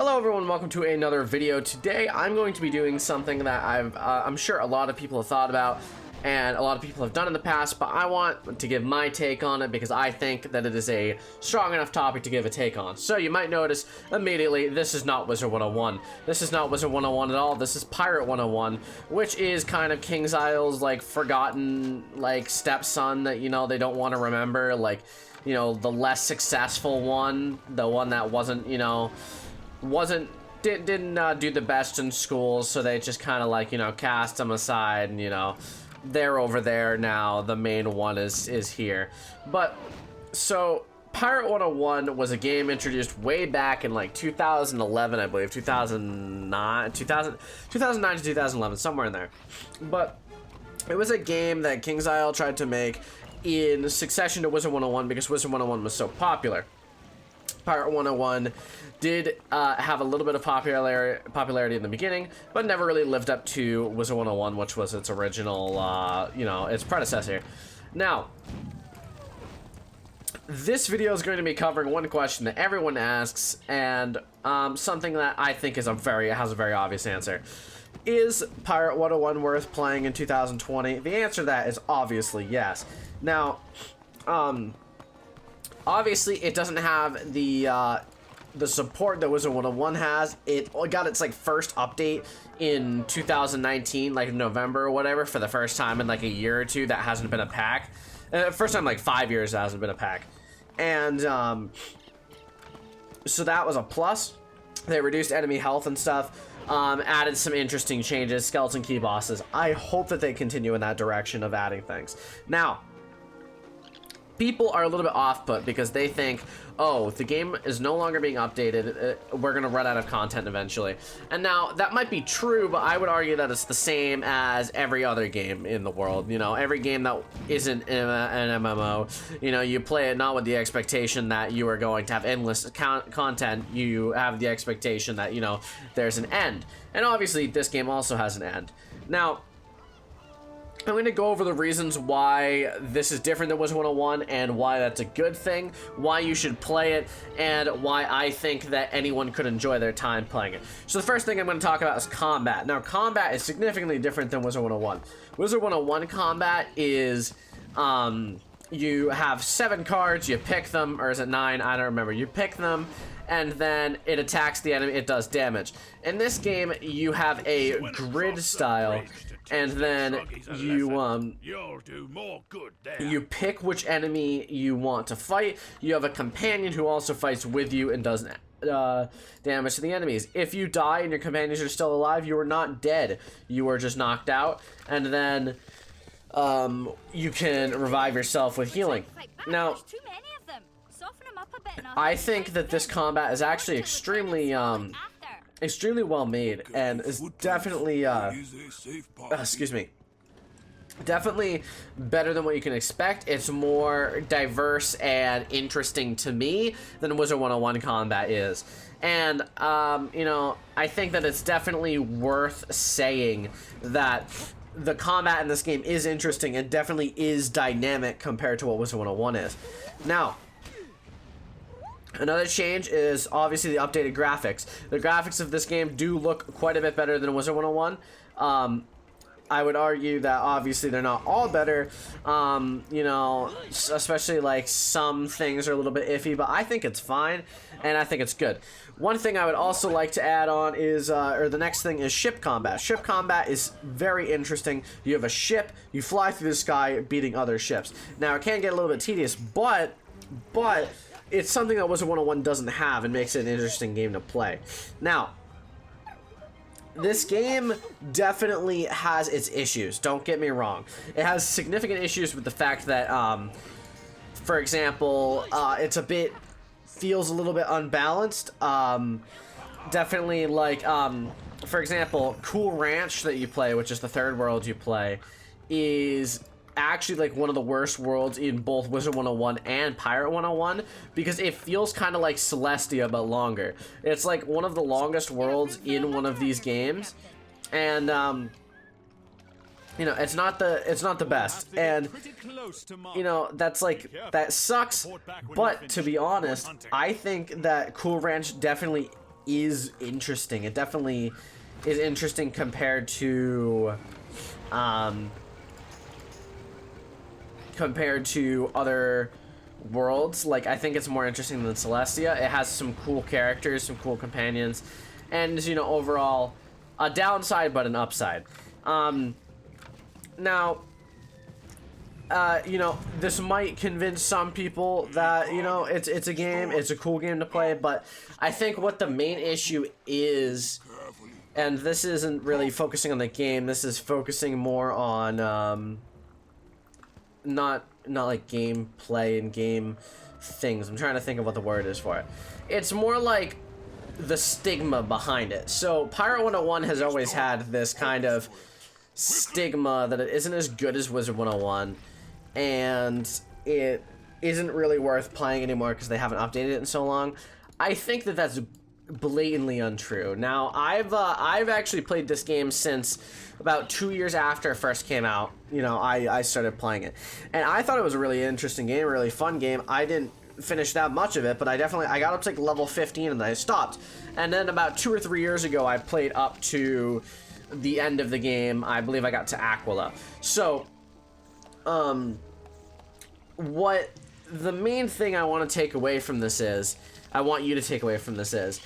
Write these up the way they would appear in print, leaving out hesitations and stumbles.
Hello everyone, welcome to another video. Today I'm going to be doing something that I'm sure a lot of people have thought about and a lot of people have done in the past, but I want to give my take on it because I think that it is a strong enough topic to give a take on. So you might notice immediately, this is not Wizard 101. This is not Wizard 101 at all. This is Pirate 101, which is kind of Kingsisle's like forgotten like stepson that, you know, they don't want to remember, like, you know, the less successful one, the one that wasn't, you know, didn't do the best in school, so they just kind of like, you know, cast them aside, and, you know, they're over there now. The main one is here. But so Pirate 101 was a game introduced way back in like 2011, I believe, 2009 to 2011, somewhere in there. But it was a game that KingsIsle tried to make in succession to Wizard 101 because Wizard 101 was so popular. Pirate 101 did have a little bit of popularity in the beginning, but never really lived up to Wizard 101, which was its original, you know, its predecessor. Now, this video is going to be covering one question that everyone asks, and something that I think is has a very obvious answer. Is Pirate 101 worth playing in 2020? The answer to that is obviously yes. Now, obviously it doesn't have the support that Wizard 101 has. It got its like first update in 2019, like November or whatever, for the first time in like a year or two that hasn't been a pack. First time in like 5 years that hasn't been a pack. And so that was a plus. They reduced enemy health and stuff, added some interesting changes, skeleton key bosses. I hope that they continue in that direction of adding things. Now, people are a little bit off-put because they think, oh, the game is no longer being updated, we're gonna run out of content eventually. And now, that might be true, but I would argue that it's the same as every other game in the world. You know, every game that isn't an MMO, you know, you play it not with the expectation that you are going to have endless content, you have the expectation that, you know, there's an end. And obviously, this game also has an end. Now, I'm going to go over the reasons why this is different than Wizard 101 and why that's a good thing, why you should play it, and why I think that anyone could enjoy their time playing it. So the first thing I'm going to talk about is combat. Now, combat is significantly different than Wizard 101. Wizard 101 combat is, you have 7 cards, you pick them, or is it 9? I don't remember. You pick them, and then it attacks the enemy, it does damage. In this game, you have a grid style, and then you pick which enemy you want to fight. You have a companion who also fights with you and does damage to the enemies. If you die and your companions are still alive, you are not dead. You are just knocked out, and then you can revive yourself with healing. Now, I think that this combat is actually extremely well made and is definitely definitely better than what you can expect. It's more diverse and interesting to me than Wizard 101 combat is. And you know, I think that it's definitely worth saying that the combat in this game is interesting and definitely is dynamic compared to what Wizard 101 is. Now, another change is obviously the updated graphics. The graphics of this game do look quite a bit better than Wizard 101. I would argue that obviously they're not all better, you know, especially like some things are a little bit iffy, but I think it's fine, and I think it's good. One thing I would also like to add on is, or the next thing is ship combat. Ship combat is very interesting. You have a ship, you fly through the sky beating other ships. Now, it can get a little bit tedious, but it's something that Wizard 101 doesn't have and makes it an interesting game to play. Now, this game definitely has its issues, don't get me wrong. It has significant issues with the fact that, for example, feels a little bit unbalanced. Definitely, like, for example, Cool Ranch that you play, which is the third world you play, is actually like one of the worst worlds in both Wizard 101 and Pirate 101 because it feels kind of like Celestia but longer. It's like one of the longest worlds in one of these games, and you know, it's not the best, and you know, that sucks. But to be honest, I think that Cool Ranch definitely is interesting. It definitely is interesting compared to other worlds. Like, I think it's more interesting than Celestia. It has some cool characters, some cool companions, and, you know, overall a downside but an upside. Now, you know, this might convince some people that, you know, it's a game, it's a cool game to play, but I think what the main issue is, and this isn't really focusing on the game, this is focusing more on not like gameplay and game things. I'm trying to think of what the word is for it. It's more like the stigma behind it. So Pirate101 has always had this kind of stigma that it isn't as good as Wizard 101, and it isn't really worth playing anymore because they haven't updated it in so long. I think that that's blatantly untrue. Now, I've actually played this game since about 2 years after it first came out. You know, I started playing it, and I thought it was a really interesting game, a really fun game. I didn't finish that much of it, but I got up to like level 15 and then I stopped. And then about 2 or 3 years ago, I played up to the end of the game. I believe I got to Aquila. So, what the main thing I want to take away from this is, I want you to take away from this is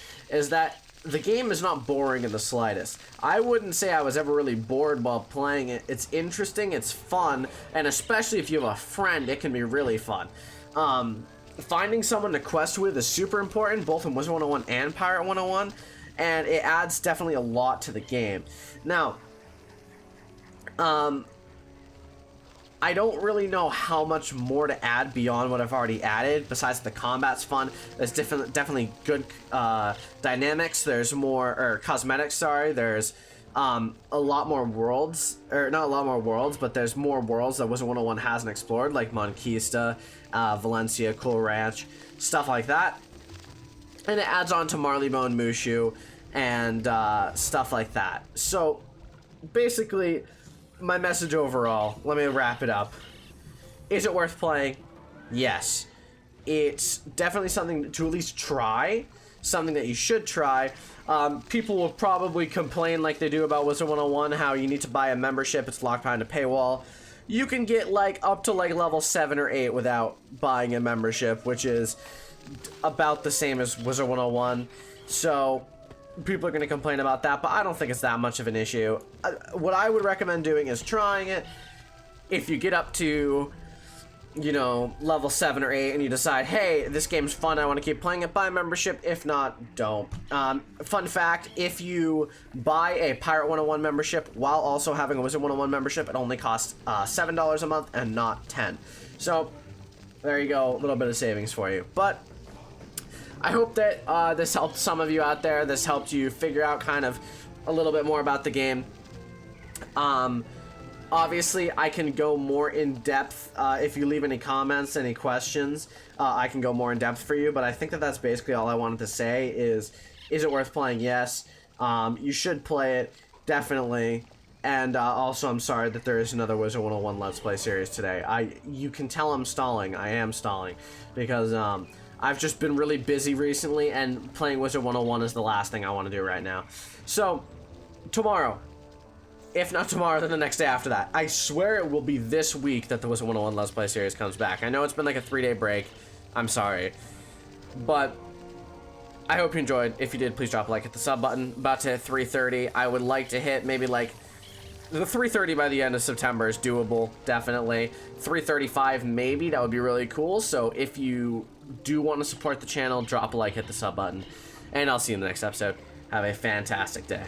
that the game is not boring in the slightest. I wouldn't say I was ever really bored while playing it. It's interesting, it's fun, and especially if you have a friend, it can be really fun. Finding someone to quest with is super important, both in Wizard 101 and Pirate 101, and it adds definitely a lot to the game. Now, I don't really know how much more to add beyond what I've already added, besides the combat's fun. There's definitely good dynamics. There's more, or cosmetics, sorry. There's a lot more worlds, or not a lot more worlds, but there's more worlds that Wizard 101 hasn't explored, like Monquista, Valencia, Cool Ranch, stuff like that. And it adds on to Marleybone, Mushu, and stuff like that. So, basically, my message overall, let me wrap it up. Is it worth playing? Yes. It's definitely something to at least try. Something that you should try. People will probably complain like they do about Wizard 101, how you need to buy a membership, it's locked behind a paywall. You can get like up to like level 7 or 8 without buying a membership, which is about the same as Wizard 101. So people are going to complain about that, but I don't think it's that much of an issue. What I would recommend doing is trying it. If you get up to, you know, level 7 or 8 and you decide, hey, this game's fun, I want to keep playing it, buy a membership. If not, don't. Fun fact, if you buy a Pirate 101 membership while also having a Wizard 101 membership, it only costs $7 a month and not $10. So there you go, a little bit of savings for you. But I hope that this helped some of you out there. This helped you figure out kind of a little bit more about the game. Obviously, I can go more in depth if you leave any comments, any questions. I can go more in depth for you, but I think that that's basically all I wanted to say is it worth playing? Yes. You should play it, definitely. And also, I'm sorry that there is another Wizard 101 Let's Play series today. You can tell I'm stalling. I am stalling because I've just been really busy recently, and playing Wizard 101 is the last thing I want to do right now. So, tomorrow, if not tomorrow, then the next day after that. I swear it will be this week that the Wizard 101 Let's Play series comes back. I know it's been like a 3-day break. I'm sorry. But I hope you enjoyed. If you did, please drop a like, hit the sub button. About to hit 330. I would like to hit maybe like the 330 by the end of September is doable, definitely. 335 maybe, that would be really cool. So if you do want to support the channel, drop a like, hit the sub button. And I'll see you in the next episode. Have a fantastic day.